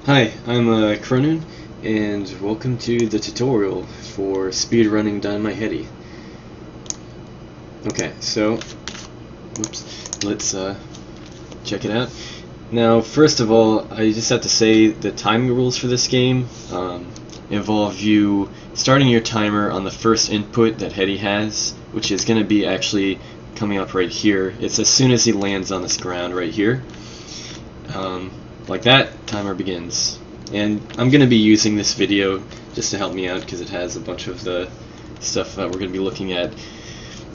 Hi, I'm Cronin, and welcome to the tutorial for speedrunning Dynamite Headdy. Okay, so, let's check it out. Now, first of all, I just have to say the timing rules for this game involve you starting your timer on the first input that Headdy has, which is going to be actually coming up right here. It's as soon as he lands on this ground right here. Like that, timer begins. And I'm going to be using this video just to help me out because it has a bunch of the stuff that we're going to be looking at.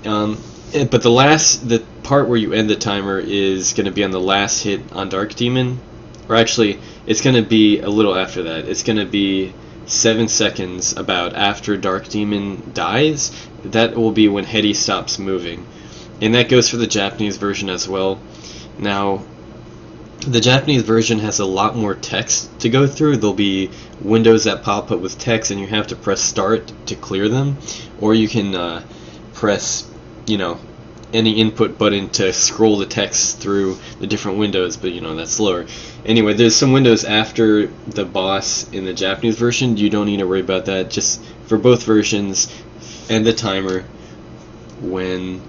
But the part where you end the timer is going to be on the last hit on Dark Demon. Or actually, it's going to be a little after that. It's going to be 7 seconds about after Dark Demon dies. That will be when Headdy stops moving. And that goes for the Japanese version as well. Now, the Japanese version has a lot more text to go through. There'll be windows that pop up with text, and you have to press start to clear them, or you can press, any input button to scroll the text through the different windows, but that's slower. Anyway, there's some windows after the boss in the Japanese version. You don't need to worry about that. Just for both versions, end the timer when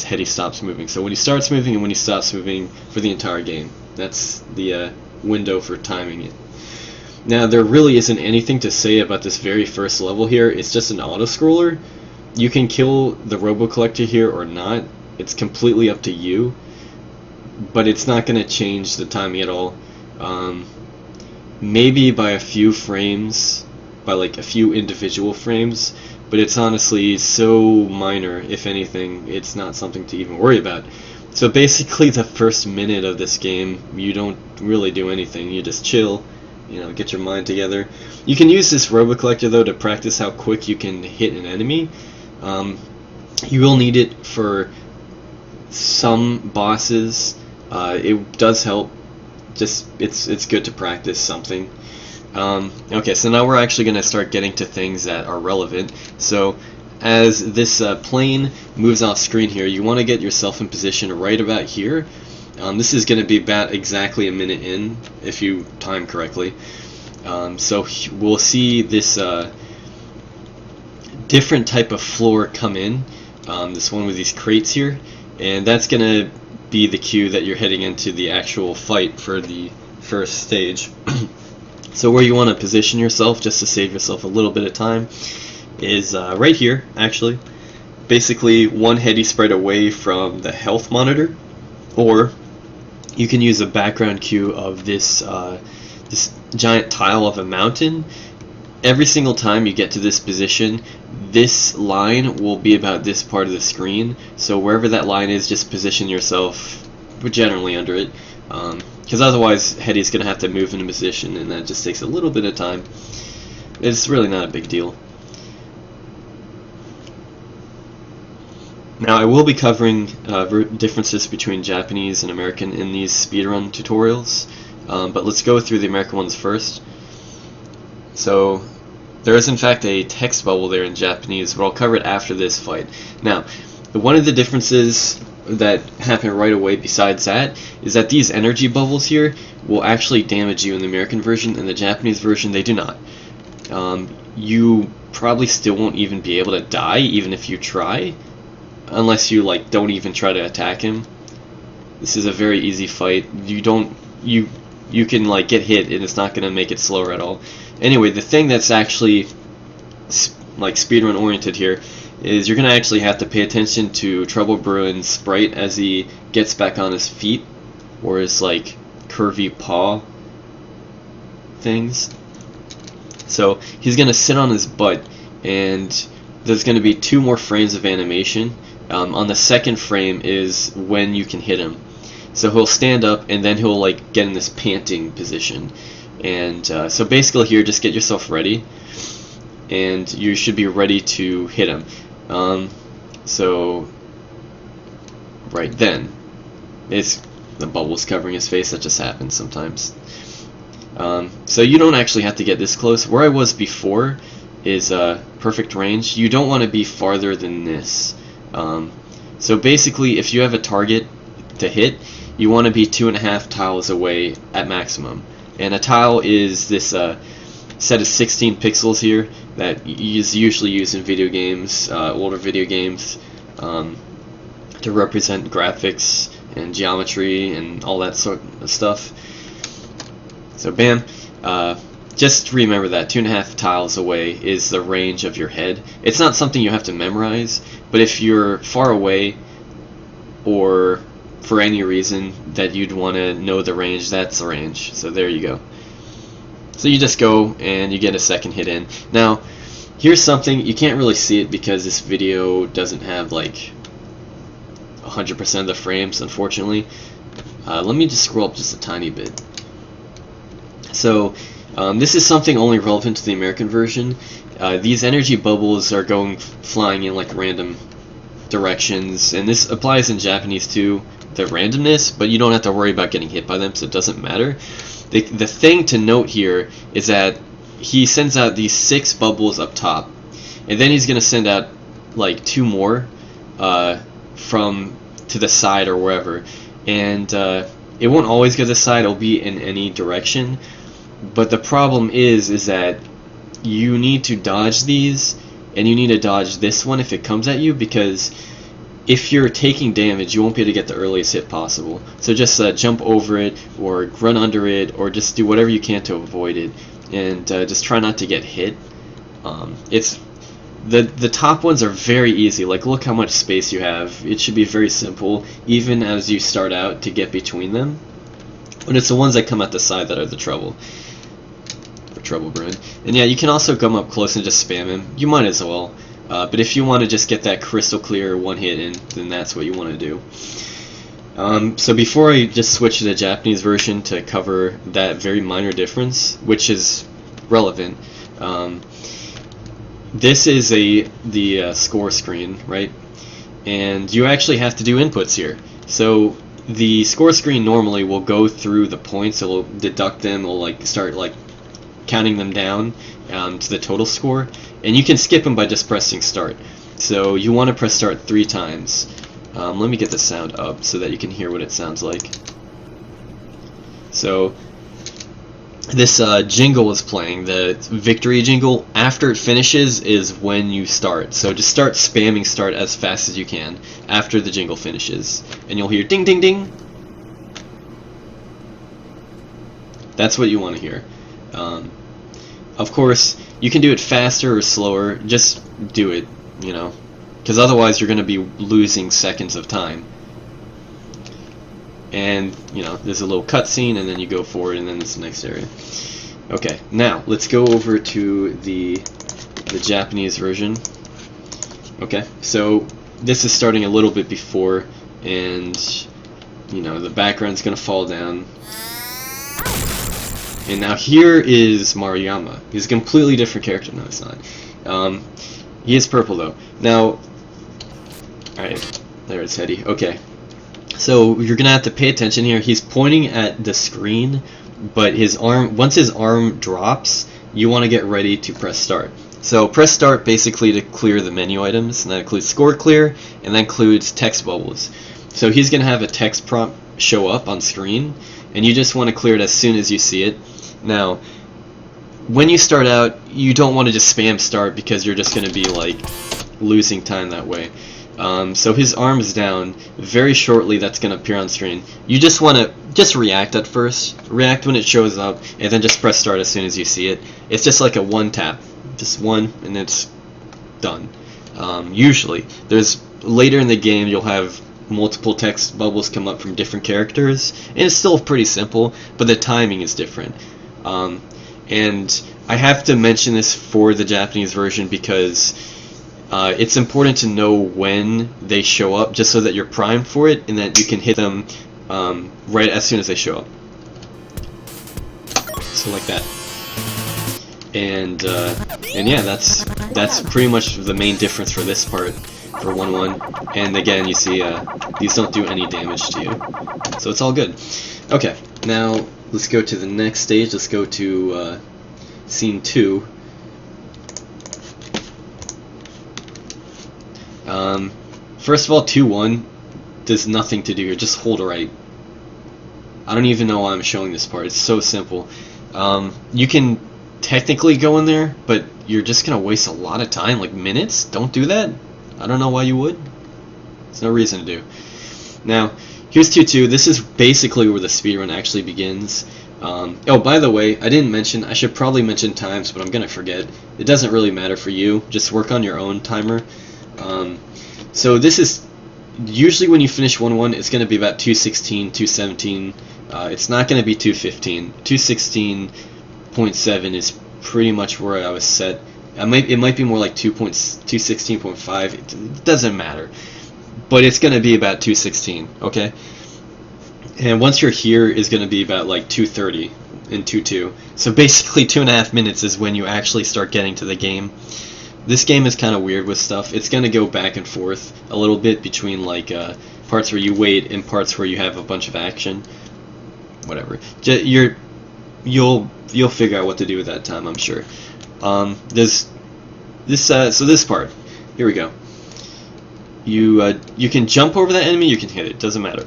Headdy stops moving. So when he starts moving and when he stops moving for the entire game. That's the window for timing it. Now, there really isn't anything to say about this very first level here. It's just an auto-scroller. You can kill the Robo-Collector here or not. It's completely up to you. But it's not going to change the timing at all. Maybe by a few frames, by like a few individual frames, but it's honestly so minor. If anything, it's not something to even worry about. So basically the first minute of this game, you don't really do anything. You just chill, get your mind together. You can use this Robo-Collector though to practice how quick you can hit an enemy. You will need it for some bosses. It does help. Just it's good to practice something. Okay, so now we're actually going to start getting to things that are relevant. So as this plane moves off screen here, you want to get yourself in position right about here. This is going to be about exactly a minute in, if you time correctly. So we'll see this different type of floor come in, this one with these crates here, and that's going to be the cue that you're heading into the actual fight for the first stage. So where you want to position yourself, just to save yourself a little bit of time, is right here, actually. Basically, one Headdy sprite away from the health monitor, or you can use a background cue of this this giant tile of a mountain. Every single time you get to this position, this line will be about this part of the screen. So wherever that line is, just position yourself generally under it. Because otherwise Headdy's going to have to move into position, and that just takes a little bit of time. It's really not a big deal. Now, I will be covering differences between Japanese and American in these speedrun tutorials, but let's go through the American ones first. So there is in fact a text bubble there in Japanese, but I'll cover it after this fight. Now, one of the differences that happen right away besides that is that these energy bubbles here will actually damage you in the American version. In the Japanese version, they do not. You probably still won't even be able to die even if you try, unless you don't even try to attack him. This is a very easy fight. You can get hit and it's not going to make it slower at all. Anyway, the thing that's actually speedrun oriented here is you're going to actually have to pay attention to Trouble Bruin's sprite as he gets back on his feet, or his curvy paw things. So he's going to sit on his butt, and there's going to be 2 more frames of animation. On the second frame is when you can hit him. So he'll stand up, and then he'll get in this panting position. And so basically here, just get yourself ready, and you should be ready to hit him. So right then, the bubble's covering his face. That just happens sometimes. So you don't actually have to get this close. Where I was before is perfect range. You don't want to be farther than this. So basically, if you have a target to hit, you want to be 2.5 tiles away at maximum. And a tile is this set of 16 pixels here that is usually used in video games, older video games, to represent graphics and geometry and all that sort of stuff. So bam, just remember that 2.5 tiles away is the range of your head. It's not something you have to memorize, but if you're far away or for any reason that you'd want to know the range, that's the range. So there you go. So you just go and you get a second hit in. Now here's something, you can't really see it because this video doesn't have like 100% of the frames, unfortunately. Let me just scroll up just a tiny bit. So this is something only relevant to the American version. These energy bubbles are flying in like random directions, and this applies in Japanese too, the randomness, but you don't have to worry about getting hit by them, so it doesn't matter. The thing to note here is that he sends out these 6 bubbles up top, and then he's going to send out like 2 more from to the side or wherever, and it won't always go to the side, it'll be in any direction. But the problem is that you need to dodge these, and you need to dodge this one if it comes at you, because if you're taking damage, you won't be able to get the earliest hit possible. So just jump over it, or run under it, or just do whatever you can to avoid it, and just try not to get hit. It's the top ones are very easy. Like, look how much space you have. It should be very simple, even as you start out, to get between them. But it's the ones that come at the side that are the trouble. Trouble Bruin. And yeah, you can also come up close and just spam him. You might as well. But if you want to just get that crystal clear one hit in, then that's what you want to do. So before I just switch to the Japanese version to cover that very minor difference, which is relevant, this is the score screen, right? And you actually have to do inputs here. So the score screen normally will go through the points, it'll deduct them, it'll like start like counting them down to the total score, and you can skip them by just pressing start. So you want to press start 3 times. Let me get the sound up so that you can hear what it sounds like. So this jingle is playing, the victory jingle. After it finishes is when you start. So just start spamming start as fast as you can after the jingle finishes, and you'll hear ding ding ding. That's what you want to hear. Of course, you can do it faster or slower. Just do it, you know, because otherwise you're going to be losing seconds of time. And, you know, there's a little cutscene, and then you go forward, and then it's the next area. Okay, now let's go over to the Japanese version. Okay, so this is starting a little bit before, and, you know, the background's going to fall down. And now here is Maruyama. He's a completely different character. No, it's not. He is purple though. Now, alright, there's Headdy. Okay, so you're gonna have to pay attention here. He's pointing at the screen, but his arm, once his arm drops, you want to get ready to press start. So press start basically to clear the menu items, and that includes score clear, and that includes text bubbles. So he's gonna have a text prompt show up on screen, and you just want to clear it as soon as you see it. Now, when you start out, you don't want to just spam start because you're just going to be like losing time that way. So his arm is down. Very shortly that's going to appear on screen. You just want to just react at first. React when it shows up, and then just press start as soon as you see it. It's just like a one tap. Just one, and it's done. Usually. Later in the game you'll have multiple text bubbles come up from different characters, and it's still pretty simple, but the timing is different. And I have to mention this for the Japanese version because it's important to know when they show up, just so that you're primed for it and that you can hit them right as soon as they show up. So like that. And yeah, that's pretty much the main difference for this part. For 1-1, and again you see these don't do any damage to you, so it's all good. Okay, now let's go to the next stage. Let's go to scene 2. First of all, 2-1 does nothing to do here. Just hold right. I don't even know why I'm showing this part. It's so simple. You can technically go in there, but you're just gonna waste a lot of time, like minutes. Don't do that. I don't know why you would. There's no reason to do. Now, here's 2-2. This is basically where the speedrun actually begins. Oh, by the way, I didn't mention, I should probably mention times, but I'm gonna forget. It doesn't really matter for you. Just work on your own timer. So this is usually when you finish 1-1, it's gonna be about 2:16, 2:17. It's not gonna be 2:15. 2:16.7 is pretty much where I was set. It might be more like 2:16.5. It doesn't matter, but it's gonna be about 2:16. Okay. And once you're here is going to be about like 2:30 and 2:2. So basically 2.5 minutes is when you actually start getting to the game. This game is kind of weird with stuff. It's going to go back and forth a little bit between like parts where you wait and parts where you have a bunch of action. Whatever. You'll figure out what to do with that time, I'm sure. There's this so this part. Here we go. You can jump over that enemy. You can hit it. Doesn't matter.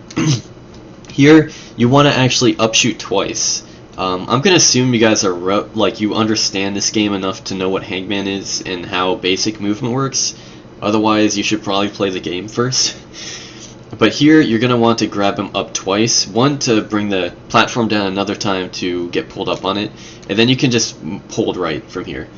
Here, you want to actually upshoot twice. I'm going to assume you guys are like you understand this game enough to know what Hangman is and how basic movement works. Otherwise, you should probably play the game first. But here, you're going to want to grab him up twice. One to bring the platform down, another time to get pulled up on it. And then you can just hold right from here.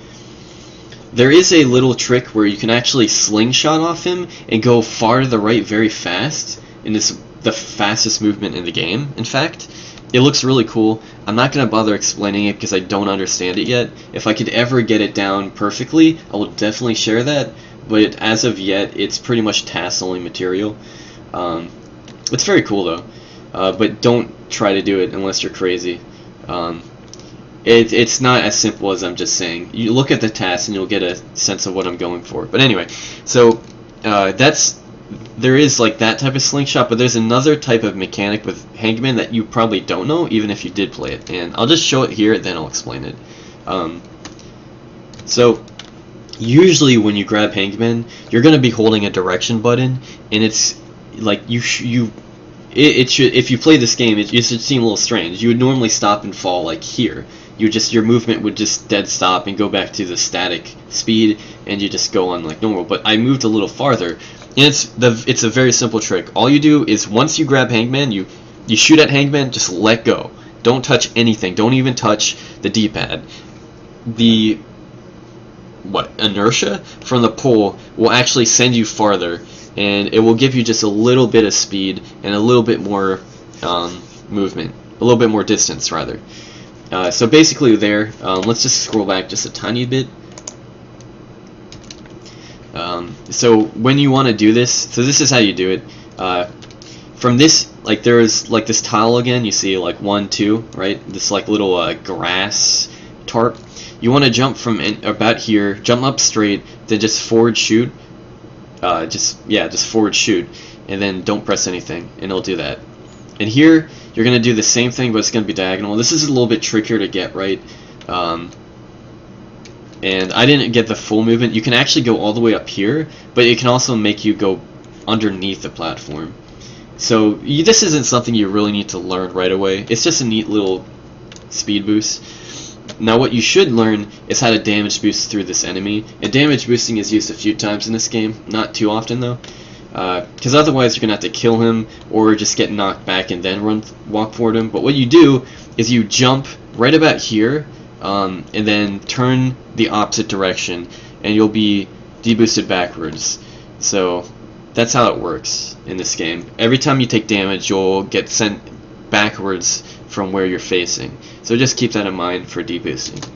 There is a little trick where you can actually slingshot off him and go far to the right very fast. And it's the fastest movement in the game, in fact. It looks really cool. I'm not going to bother explaining it because I don't understand it yet. If I could ever get it down perfectly, I will definitely share that, but as of yet, it's pretty much task-only material. It's very cool though, but don't try to do it unless you're crazy. It's not as simple as I'm just saying. You look at the task and you'll get a sense of what I'm going for. But anyway, so there is like that type of slingshot, but there's another type of mechanic with Hangman that you probably don't know, even if you did play it. And I'll just show it here, then I'll explain it. So usually when you grab Hangman, you're going to be holding a direction button, and it's like it should, if you play this game, it should seem a little strange. You would normally stop and fall like here. Your movement would just dead stop and go back to the static speed, and you just go on like normal. But I moved a little farther. And it's a very simple trick. All you do is once you grab Hangman, you shoot at Hangman, just let go. Don't touch anything. Don't even touch the D-pad. The inertia from the pull will actually send you farther, and it will give you just a little bit of speed and a little bit more movement, a little bit more distance rather. So basically there, let's just scroll back just a tiny bit. So when you want to do this, so this is how you do it. From this, like there's like this tile again, you see like 1, 2, right? This like little grass tarp. You want to jump from about here, jump up straight, then just forward shoot. Just forward shoot, and then don't press anything, and it'll do that. And here you're gonna do the same thing, but it's gonna be diagonal. This is a little bit trickier to get right. And I didn't get the full movement. You can actually go all the way up here, but it can also make you go underneath the platform. So this isn't something you really need to learn right away. It's just a neat little speed boost. Now what you should learn is how to damage boost through this enemy. And damage boosting is used a few times in this game, not too often though. Because otherwise you're going to have to kill him or just get knocked back and then walk forward him. But what you do is you jump right about here, and then turn the opposite direction, and you'll be deboosted backwards. So that's how it works in this game. Every time you take damage, you'll get sent backwards from where you're facing. So just keep that in mind for deboosting.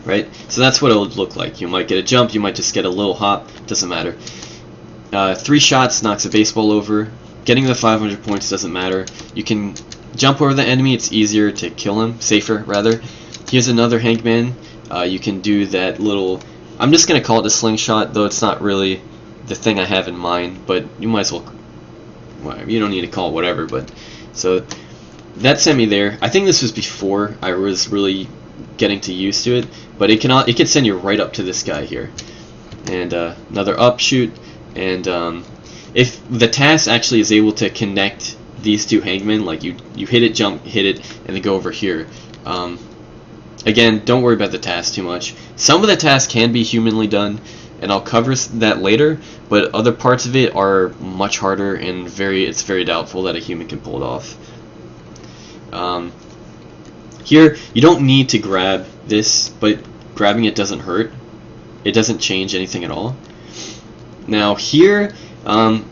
Right? So that's what it would look like. You might get a jump, you might just get a little hop, doesn't matter. 3 shots knocks a baseball over. Getting the 500 points doesn't matter. You can jump over the enemy, it's easier to kill him, safer rather. Here's another Hangman. You can do that little, I'm just going to call it a slingshot, though it's not really the thing I have in mind, but you might as well, you don't need to call it whatever, but, so, that sent me there. I think this was before I was really getting to used to it, but it can send you right up to this guy here. And another upshoot, and if the task actually is able to connect these two hangmen, like you hit it, jump, hit it, and then go over here. Again, don't worry about the task too much. Some of the tasks can be humanly done, and I'll cover that later, but other parts of it are much harder, and it's very doubtful that a human can pull it off. Here, you don't need to grab this, but grabbing it doesn't hurt. It doesn't change anything at all. Now here,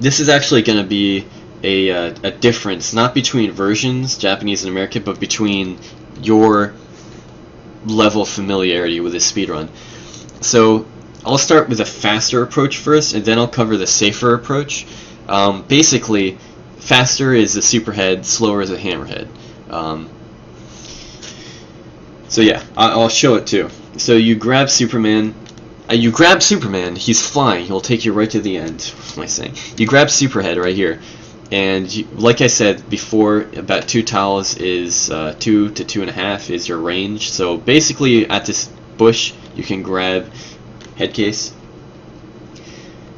this is actually going to be a difference, not between versions, Japanese and American, but between your level of familiarity with this speedrun. So I'll start with a faster approach first, and then I'll cover the safer approach. Basically, faster is a superhead, slower is a hammerhead. So yeah, I'll show it too. So you grab Superman. He's flying. He'll take you right to the end. What am I saying? You grab Superhead right here, and like I said before, about 2 tiles is 2 to 2.5 is your range. So basically, at this bush, you can grab Headcase.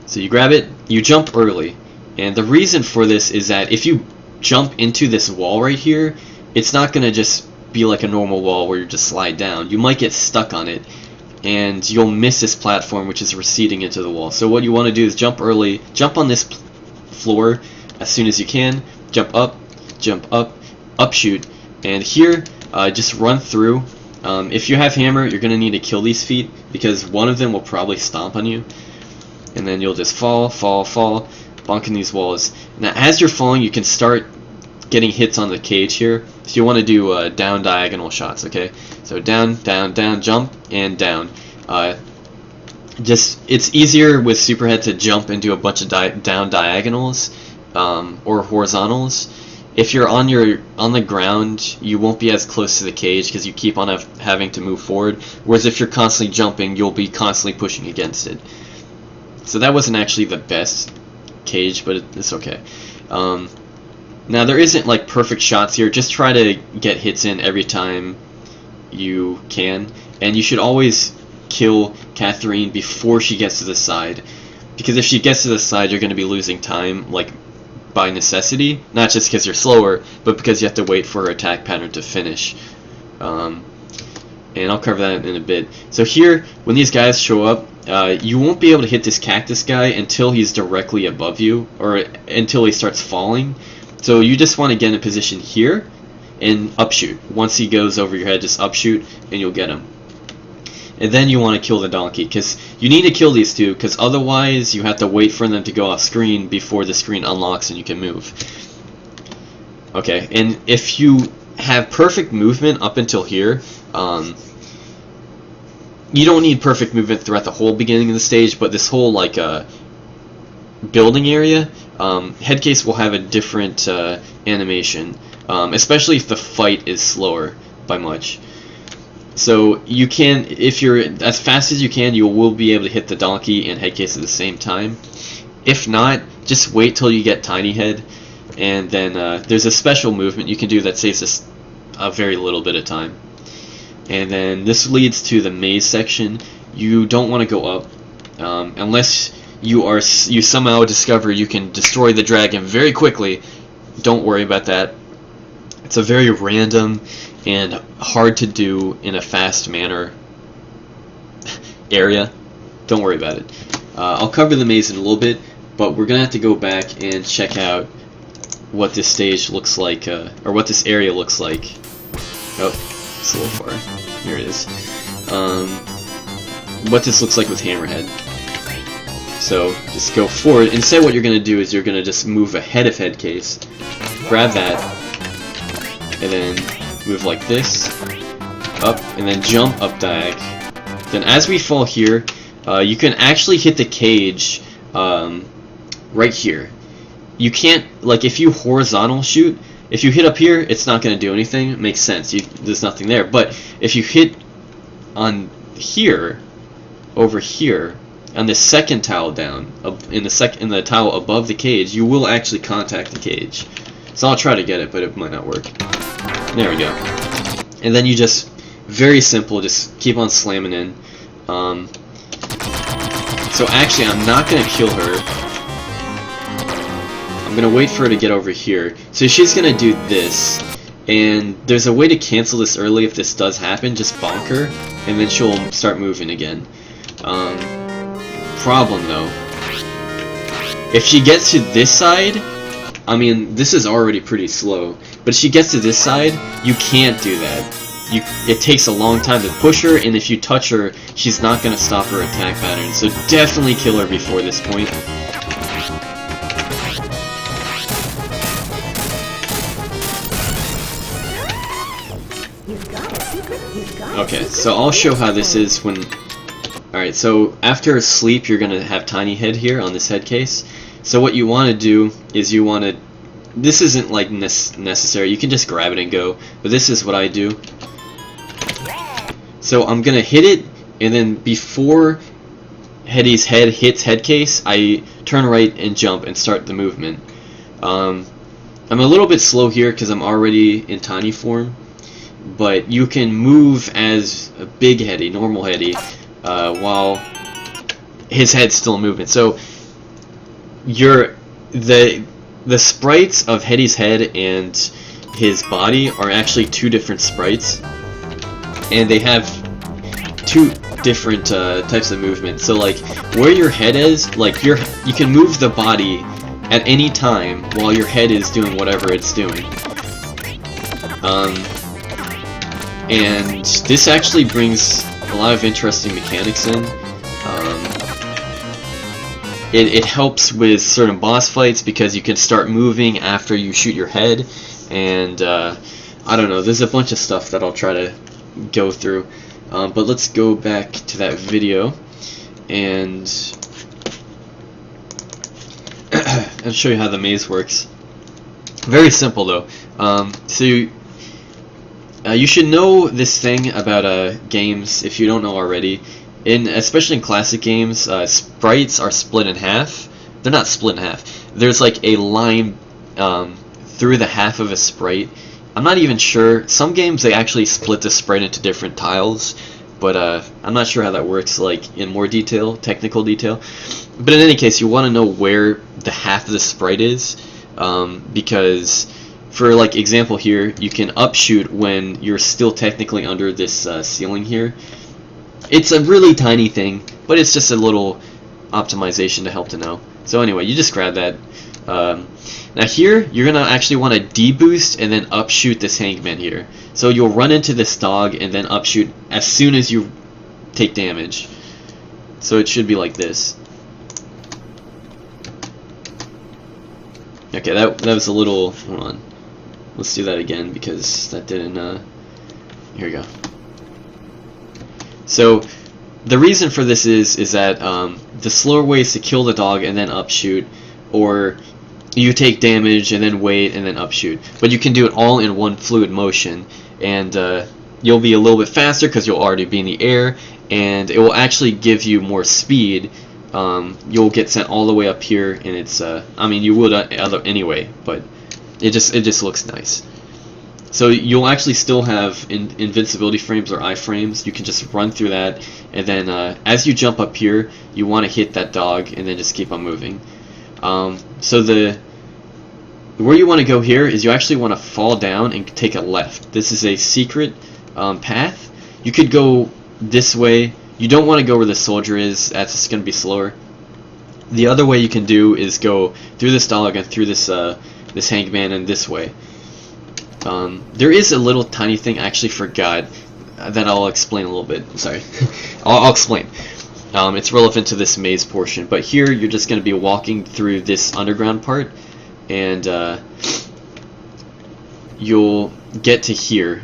So you grab it. You jump early, and the reason for this is that if you jump into this wall right here, it's not gonna just be like a normal wall where you just slide down. You might get stuck on it, and you'll miss this platform, which is receding into the wall. So what you want to do is jump early, jump on this floor as soon as you can, jump up, upshoot, and here just run through. If you have hammer, you're going to need to kill these feet, because one of them will probably stomp on you, and then you'll just fall, bonking these walls. Now as you're falling, you can start getting hits on the cage here. So you want to do down diagonal shots, okay? So down, jump, and down. It's easier with Superhead to jump and do a bunch of down diagonals or horizontals. If you're on the ground, you won't be as close to the cage because you keep on having to move forward. Whereas if you're constantly jumping, you'll be constantly pushing against it. So that wasn't actually the best cage, but it's okay. Now there isn't like perfect shots here. Just try to get hits in every time you can, and you should always kill Catherine before she gets to the side, because if she gets to the side, you're going to be losing time, like by necessity, not just because you're slower, but because you have to wait for her attack pattern to finish. And I'll cover that in a bit. So here, when these guys show up, you won't be able to hit this cactus guy until he's directly above you, or until he starts falling. So you just want to get in a position here and upshoot. Once he goes over your head, just upshoot and you'll get him. And then you want to kill the donkey, because you need to kill these two, because otherwise you have to wait for them to go off screen before the screen unlocks and you can move. Okay, and if you have perfect movement up until here, you don't need perfect movement throughout the whole beginning of the stage, but this whole like building area, Headcase will have a different animation, especially if the fight is slower by much. So you can, if you're as fast as you can, you will be able to hit the donkey and Headcase at the same time. If not, just wait till you get Tiny Head, and then there's a special movement you can do that saves us a very little bit of time. And then this leads to the maze section. You don't want to go up unless you somehow discover you can destroy the dragon very quickly. Don't worry about that. It's a very random and hard to do in a fast manner area. Don't worry about it. I'll cover the maze in a little bit, but we're gonna have to go back and check out what this stage looks like, or what this area looks like. Oh, it's a little far. Here it is. What this looks like with Hammerhead. So just go forward. Instead, what you're gonna do is you're gonna just move ahead of Headcase, grab that, and then move like this, up, and then jump up diag. Then as we fall here, you can actually hit the cage right here. You can't, like if you horizontal shoot, if you hit up here, it's not going to do anything. It makes sense. There's nothing there. But if you hit on here, over here, on the second tile down, in the tile above the cage, you will actually contact the cage. So I'll try to get it, but it might not work. There we go. And then you just, very simple, just keep on slamming in. So actually, I'm not going to kill her. I'm gonna wait for her to get over here. So she's gonna do this, and there's a way to cancel this early if this does happen. Just bonk her, and then she'll start moving again. Problem though, if she gets to this side, I mean, this is already pretty slow, but if she gets to this side, you can't do that. It takes a long time to push her, and if you touch her, she's not going to stop her attack pattern, so definitely kill her before this point. Okay, so I'll show how this is when... Alright, so after sleep, you're going to have Tiny Head here on this head case. So what you want to do is you want to... This isn't like necessary, you can just grab it and go, but this is what I do. So I'm going to hit it, and then before Heady's head hits head case, I turn right and jump and start the movement. I'm a little bit slow here because I'm already in tiny form, but you can move as a big Heady, normal Heady, while his head's still in movement. So the sprites of Heady's head and his body are actually two different sprites, and they have two different types of movement. So like where your head is, like you can move the body at any time while your head is doing whatever it's doing. And this actually brings a lot of interesting mechanics in. It helps with certain boss fights because you can start moving after you shoot your head, and I don't know, there's a bunch of stuff that I'll try to go through. But let's go back to that video and I'll show you how the maze works. Very simple though. So you should know this thing about games if you don't know already. Especially in classic games, sprites are split in half. They're not split in half. There's like a line through the half of a sprite. I'm not even sure. Some games they actually split the sprite into different tiles, but I'm not sure how that works like in more detail, technical detail. But in any case, you want to know where the half of the sprite is, because for like example here, you can upshoot when you're still technically under this ceiling here. It's a really tiny thing, but it's just a little optimization to help to know. So anyway, you just grab that. Now here, you're going to actually want to deboost and then upshoot this hangman here. So you'll run into this dog and then upshoot as soon as you take damage. So it should be like this. Okay, that was a little... Hold on. Let's do that again because that didn't... Here we go. So the reason for this is that the slower way is to kill the dog and then upshoot, or you take damage and then wait and then upshoot. But you can do it all in one fluid motion, and you'll be a little bit faster because you'll already be in the air, and it will actually give you more speed. You'll get sent all the way up here, and it's I mean you would anyway, but it just looks nice. So you'll actually still have invincibility frames or iframes. You can just run through that, and then as you jump up here, you want to hit that dog, and then just keep on moving. So where you want to go here is you actually want to fall down and take a left. This is a secret path. You could go this way. You don't want to go where the soldier is. That's just going to be slower. The other way you can do is go through this dog and through this this hangman and this way. There is a little tiny thing I actually forgot that I'll explain a little bit. Sorry, I'll explain. It's relevant to this maze portion, but here you're just going to be walking through this underground part, and you'll get to here.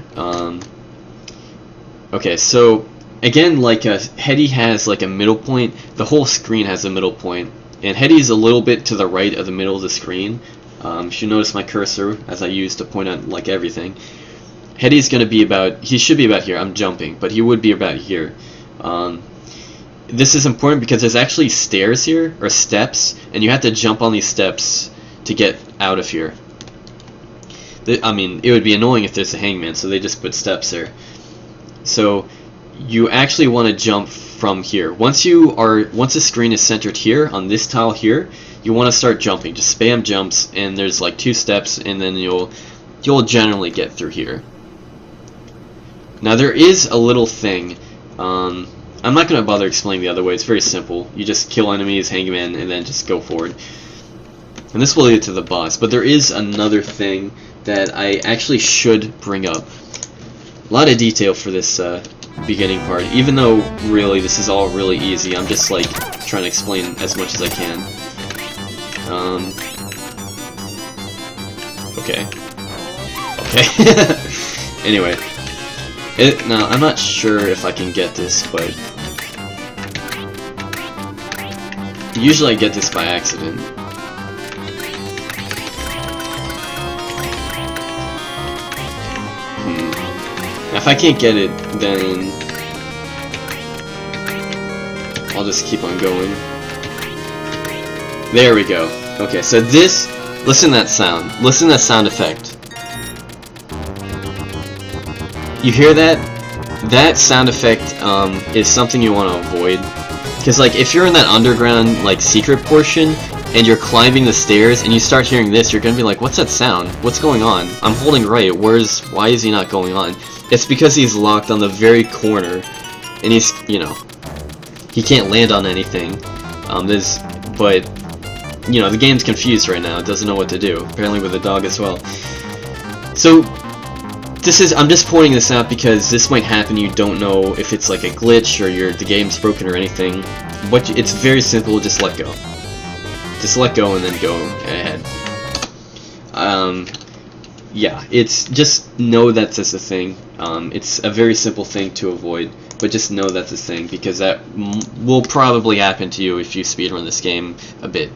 Okay, so again, like Heady has like a middle point. The whole screen has a middle point, and Heady's a little bit to the right of the middle of the screen. You should notice my cursor as I use to point out like everything. Heady's going to be about, he should be about here. I'm jumping, but he would be about here. This is important because there's actually stairs here, or steps, and you have to jump on these steps to get out of here. I mean, it would be annoying if there's a hangman, so they just put steps there. So you actually want to jump from here. Once the screen is centered here on this tile here, you want to start jumping. Just spam jumps, and there's like 2 steps, and then you'll generally get through here. Now there is a little thing. I'm not going to bother explaining the other way. It's very simple. You just kill enemies, hang them in, and then just go forward. And this will lead to the boss. But there is another thing that I actually should bring up. A lot of detail for this beginning part. Even though really this is all really easy, I'm just like trying to explain as much as I can. Okay. Okay. Anyway. Now, I'm not sure if I can get this, but usually I get this by accident. Now, if I can't get it, then I'll just keep on going. There we go. Okay, so this, listen to that sound. Listen to that sound effect. You hear that? That sound effect is something you want to avoid. Because like if you're in that underground like secret portion and you're climbing the stairs and you start hearing this, you're gonna be like, what's that sound? What's going on? I'm holding right. Why is he not going on? It's because he's locked on the very corner, and he's, you know, he can't land on anything. But you know, the game's confused right now. It doesn't know what to do. Apparently with the dog as well. So I'm just pointing this out because this might happen. You don't know if it's like a glitch or the game's broken or anything. But it's very simple. Just let go. Just let go and then go ahead. Yeah, it's just know that's just a thing. It's a very simple thing to avoid, but just know that's a thing because that will probably happen to you if you speedrun this game a bit.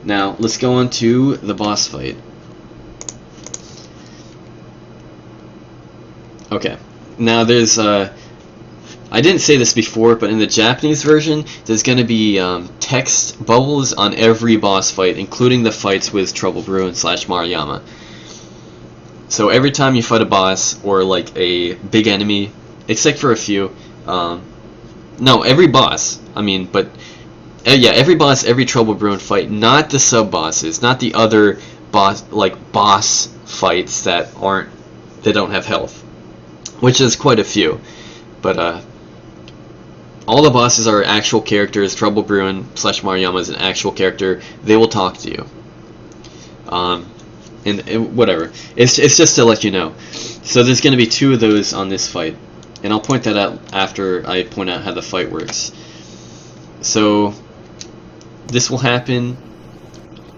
Now let's go on to the boss fight. Okay, now there's, I didn't say this before, but in the Japanese version, there's going to be text bubbles on every boss fight, including the fights with Trouble Brew and / Maruyama. So every time you fight a boss, or like a big enemy, except for a few, no, every boss, I mean, but, yeah, every boss, every Trouble Brew fight, not the sub-bosses, not the other boss fights that don't have health. Which is quite a few, but all the bosses are actual characters. Trouble Bruin / Maruyama is an actual character. They will talk to you, and whatever. It's just to let you know. So there's going to be 2 of those on this fight, and I'll point that out after I point out how the fight works. So this will happen,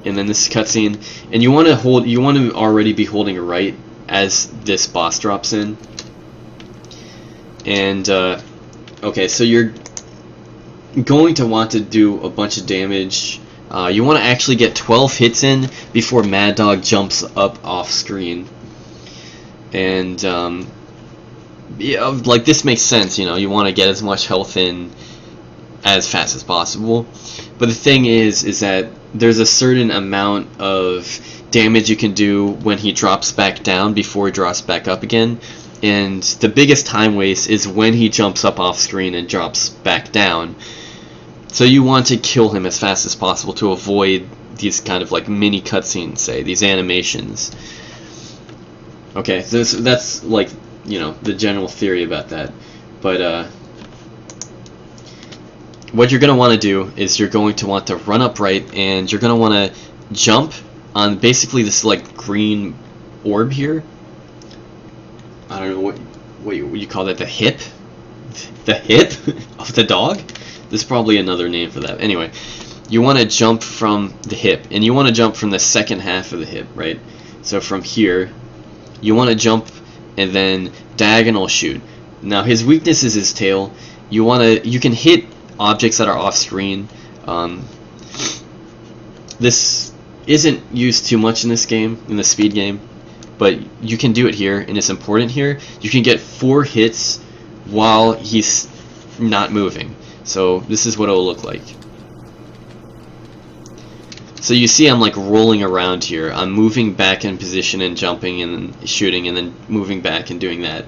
and then this cutscene, and you want to already be holding right as this boss drops in. And, okay, so you're going to want to do a bunch of damage. You want to actually get 12 hits in before Mad Dog jumps up off screen. And, yeah, like, this makes sense, you know, you want to get as much health in as fast as possible. But the thing is that there's a certain amount of damage you can do when he drops back down before he drops back up again. And the biggest time waste is when he jumps up off screen and drops back down. So you want to kill him as fast as possible to avoid these kind of like mini cutscenes, say, these animations. Okay, so that's like, you know, the general theory about that. But what you're going to want to do is you're going to want to run upright, and you're going to want to jump on basically this like green orb here. I don't know what you call that, the hip? The hip of the dog? There's probably another name for that. Anyway, you want to jump from the hip, and you want to jump from the second half of the hip, right? So from here, you want to jump and then diagonal shoot. Now his weakness is his tail. You can hit objects that are off screen. This isn't used too much in this game, in the speed game. But you can do it here, and it's important here. You can get 4 hits while he's not moving. So this is what it will look like. So you see I'm like rolling around here. I'm moving back in position and jumping and then shooting and then moving back and doing that.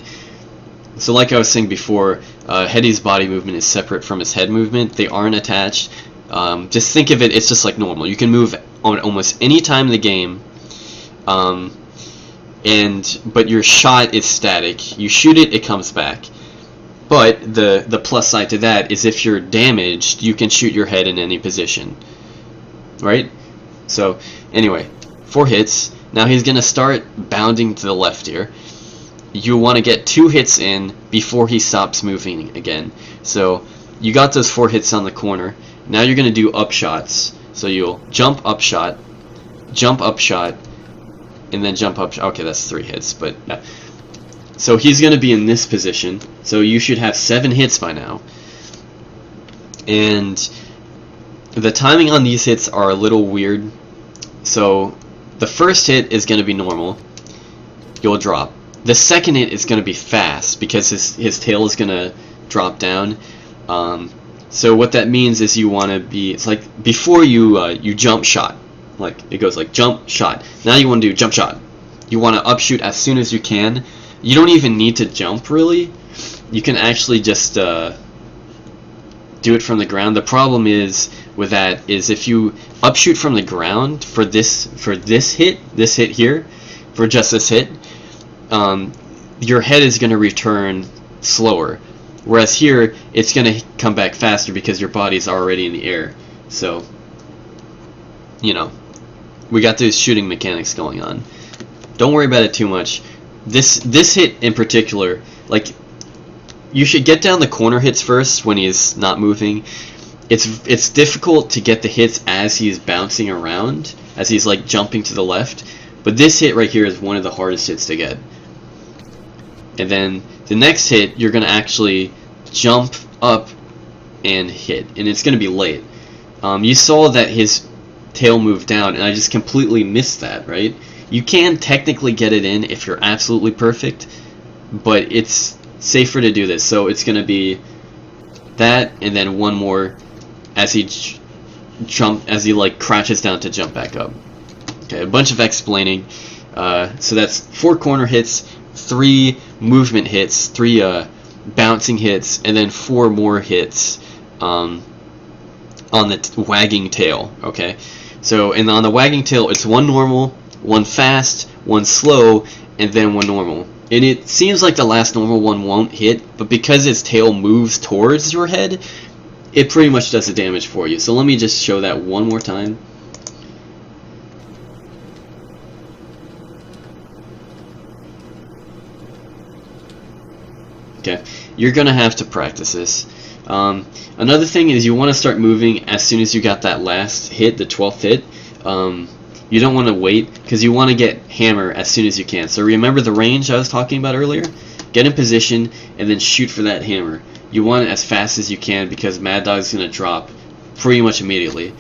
So like I was saying before, Heady's body movement is separate from his head movement. They aren't attached. Just think of it, it's just like normal. You can move on almost any time in the game, but your shot is static. You shoot it, it comes back. But the plus side to that is if you're damaged, you can shoot your head in any position. Right? So, anyway, 4 hits. Now he's going to start bounding to the left here. You want to get 2 hits in before he stops moving again. So, you got those 4 hits on the corner. Now you're going to do up shots. So you'll jump up shot, and then jump up. Okay, that's 3 hits, but yeah. So he's going to be in this position. So you should have 7 hits by now. And the timing on these hits are a little weird. So the first hit is going to be normal. You'll drop. The second hit is going to be fast because his tail is going to drop down. So what that means is you want to be, it's like before you jump shot, like it goes like jump shot. Now you want to do jump shot. You want to upshoot as soon as you can. You don't even need to jump really. You can actually just do it from the ground. The problem is with that is if you upshoot from the ground for this hit here, for just this hit, your head is going to return slower. Whereas here, it's going to come back faster because your body's already in the air. So, you know, we got those shooting mechanics going on. Don't worry about it too much. This hit in particular, like, you should get down the corner hits first when he's not moving. It's difficult to get the hits as he's bouncing around, as he's like jumping to the left. But this hit right here is one of the hardest hits to get. And then the next hit, you're going to actually jump up and hit. And it's going to be late. You saw that his tail moved down, and I just completely missed that, right? You can technically get it in if you're absolutely perfect, but it's safer to do this. So it's going to be that, and then one more as he like crouches down to jump back up. Okay, a bunch of explaining. So that's 4 corner hits, 3 movement hits, 3 bouncing hits, and then 4 more hits on the wagging tail. Okay, so and on the wagging tail, it's 1 normal, 1 fast, 1 slow, and then 1 normal. And it seems like the last normal one won't hit, but because its tail moves towards your head, it pretty much does the damage for you. So let me just show that one more time. Okay, you're gonna have to practice this. Another thing is you want to start moving as soon as you got that last hit, the 12th hit. You don't want to wait because you want to get hammer as soon as you can. So remember the range I was talking about earlier? Get in position and then shoot for that hammer. You want it as fast as you can because Mad Dog's going to drop pretty much immediately.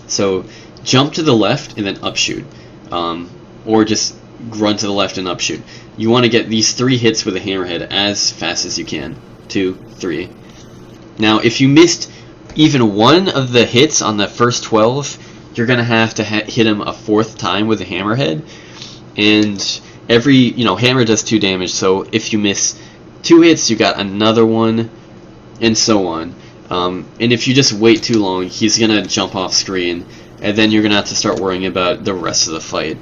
So jump to the left and then upshoot. Or just run to the left and upshoot. You want to get these 3 hits with a hammerhead as fast as you can. 2, 3. Now if you missed even one of the hits on the first 12, you're going to have to hit him a 4th time with a hammerhead. And every, hammer does 2 damage, so if you miss 2 hits, you got another one, and so on. And if you just wait too long, he's going to jump off screen, and then you're going to have to start worrying about the rest of the fight.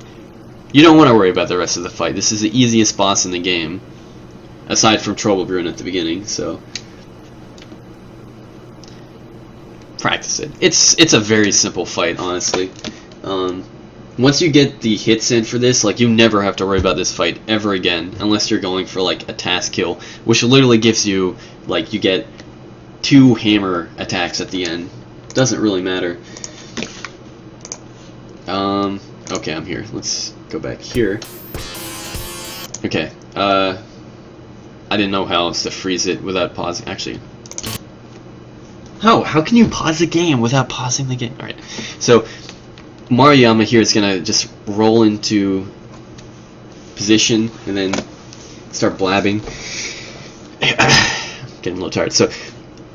You don't want to worry about the rest of the fight. This is the easiest boss in the game, aside from Trouble Brewing at the beginning, so practice it. It's a very simple fight, honestly. Once you get the hits in for this, like, you never have to worry about this fight ever again, unless you're going for like a task kill, which literally gives you, like, you get 2 hammer attacks at the end. Doesn't really matter. Okay, I'm here. Let's go back here. Okay. I didn't know how else to freeze it without pausing. Actually, how can you pause the game without pausing the game? Alright, so Maruyama here is going to just roll into position and then start blabbing. Getting a little tired. So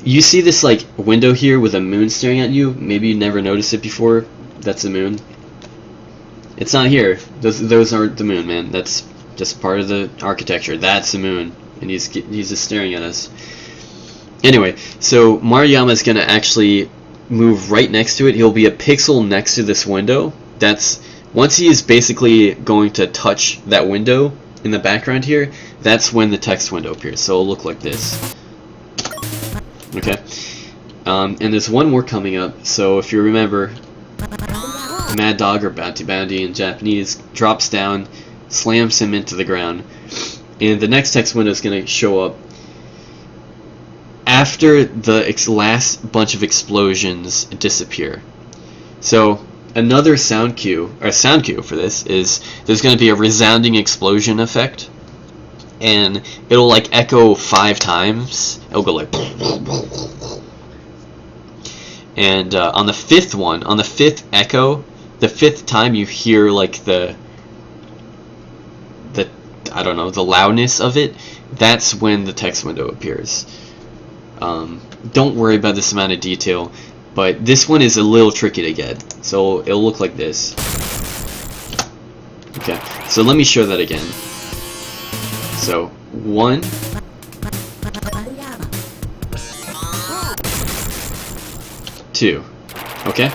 you see this like window here with a moon staring at you? Maybe you never noticed it before. That's the moon. It's not here. Those aren't the moon, man. That's just part of the architecture. That's the moon, and he's just staring at us. Anyway, so Maruyama is going to actually move right next to it, he'll be a pixel next to this window. That's once he is basically going to touch that window in the background here, that's when the text window appears. So it'll look like this. Okay. And there's one more coming up. So if you remember, Mad Dog, or Bounty Bounty in Japanese, drops down, slams him into the ground, and the next text window is going to show up after the last bunch of explosions disappear. So another sound cue for this is there's going to be a resounding explosion effect, and it'll like echo 5 times. It'll go like, and on the 5th one, on the 5th echo, the 5th time you hear like the I don't know, the loudness of it, that's when the text window appears. Don't worry about this amount of detail, but this one is a little tricky to get. So it'll look like this. Okay, so let me show that again. So 1, 2, okay?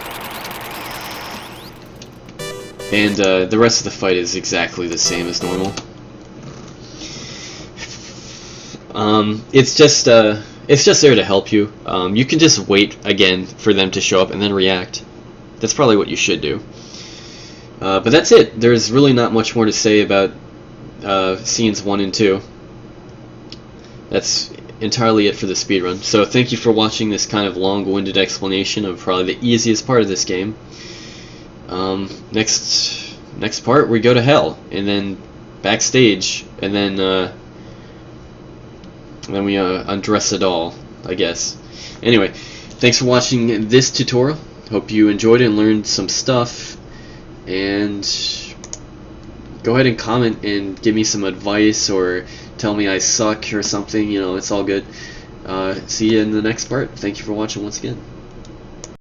And the rest of the fight is exactly the same as normal. It's just there to help you. You can just wait again for them to show up and then react. That's probably what you should do. But that's it. There's really not much more to say about scenes 1 and 2. That's entirely it for the speedrun. So thank you for watching this kind of long-winded explanation of probably the easiest part of this game. Next part, we go to hell, and then backstage, and then we undress a doll, I guess. Anyway, thanks for watching this tutorial. Hope you enjoyed it and learned some stuff. And go ahead and comment and give me some advice, or tell me I suck or something. You know, it's all good. See you in the next part. Thank you for watching once again.